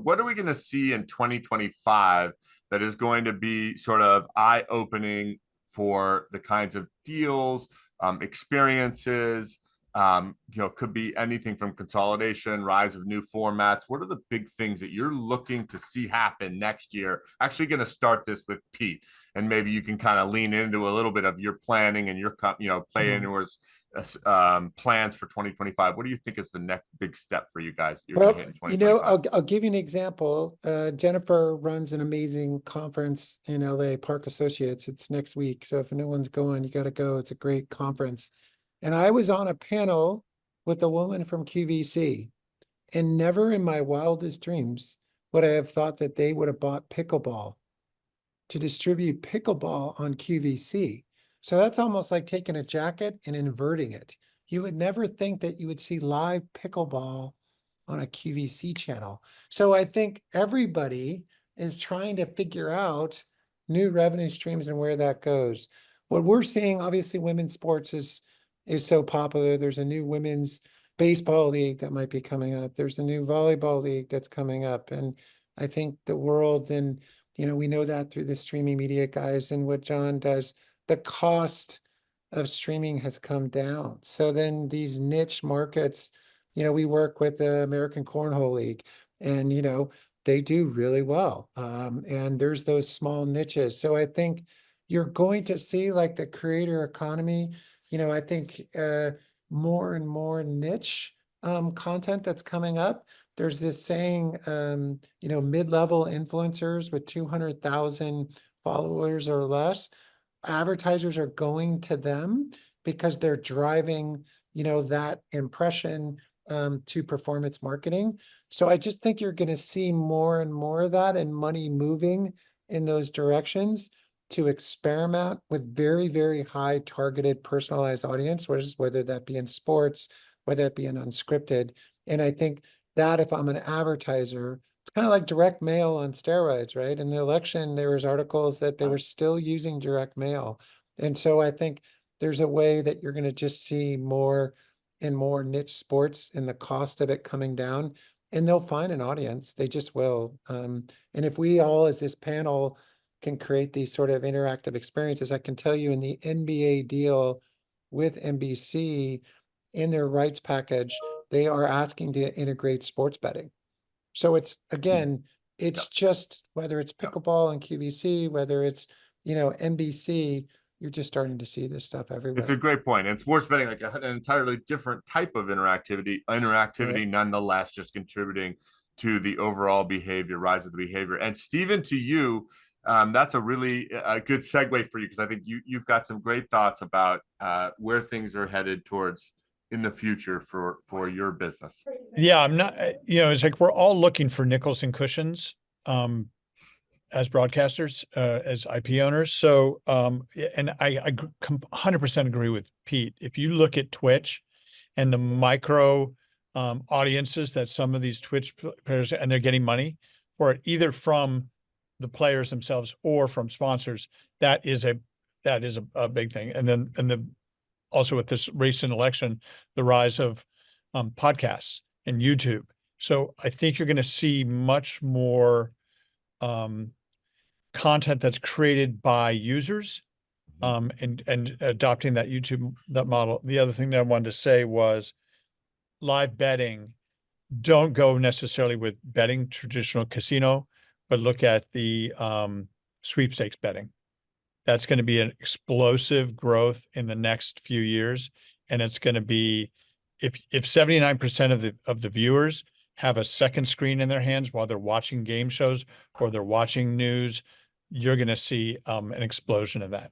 what are we going to see in 2025 that is going to be sort of eye-opening for the kinds of deals, experiences? Could be anything from consolidation, rise of new formats. What are the big things that you're looking to see happen next year? Actually, going to start this with Pete, and maybe you can kind of lean into a little bit of your planning and your, Play Anywhere's plans for 2025. What do you think is the next big step for you guys you're going to hit in 2025? I'll give you an example. Jennifer runs an amazing conference in LA, Park Associates. It's next week. So if no one's going, you got to go. It's a great conference. And I was on a panel with a woman from QVC, and never in my wildest dreams would I have thought that they would have bought pickleball to distribute pickleball on QVC. So that's almost like taking a jacket and inverting it. You would never think that you would see live pickleball on a QVC channel. So I think everybody is trying to figure out new revenue streams and where that goes. What we're seeing, obviously, women's sports is so popular. There's a new women's baseball league that might be coming up. There's a new volleyball league that's coming up. And I think the world, and, we know that through the streaming media guys and what John does, the cost of streaming has come down. So then these niche markets, we work with the American Cornhole League, and, they do really well. And there's those small niches. So I think you're going to see, like, the creator economy. I think more and more niche content that's coming up. There's this saying, mid-level influencers with 200,000 followers or less, advertisers are going to them because they're driving, that impression to performance marketing. So I just think you're going to see more and more of that, and money moving in those directions to experiment with very, very high targeted personalized audience, whether that be in sports, whether it be in unscripted. And I think that if I'm an advertiser, it's kind of like direct mail on steroids, right? In the election, there was articles that they were still using direct mail. And so I think there's a way that you're going to just see more and more niche sports and the cost of it coming down, and they'll find an audience. They just will. And if we all, as this panel, can create these sort of interactive experiences, I can tell you in the NBA deal with NBC, in their rights package, they are asking to integrate sports betting. So it's, again, it's just, whether it's pickleball and QVC, whether it's, NBC, you're just starting to see this stuff everywhere. It's a great point. And sports betting, like an entirely different type of interactivity, right, nonetheless, just contributing to the overall behavior, rise of the behavior. And Stephen, to you, that's a really good segue for you, because I think you've got some great thoughts about where things are headed towards in the future for your business. Yeah, I'm not, it's like we're all looking for nickels and cushions as broadcasters, as IP owners. So, and I 100% agree with Pete. If you look at Twitch and the micro audiences that some of these Twitch players, and they're getting money for it, either from the players themselves or from sponsors, that is a big thing. And then also with this recent election, the rise of podcasts and YouTube. So I think you're going to see much more content that's created by users, and adopting that model. The other thing that I wanted to say was live betting. Don't go necessarily with betting traditional casino, but look at the sweepstakes betting. That's going to be an explosive growth in the next few years. And it's going to be, if 79% of the viewers have a second screen in their hands while they're watching game shows or they're watching news, you're going to see an explosion of that.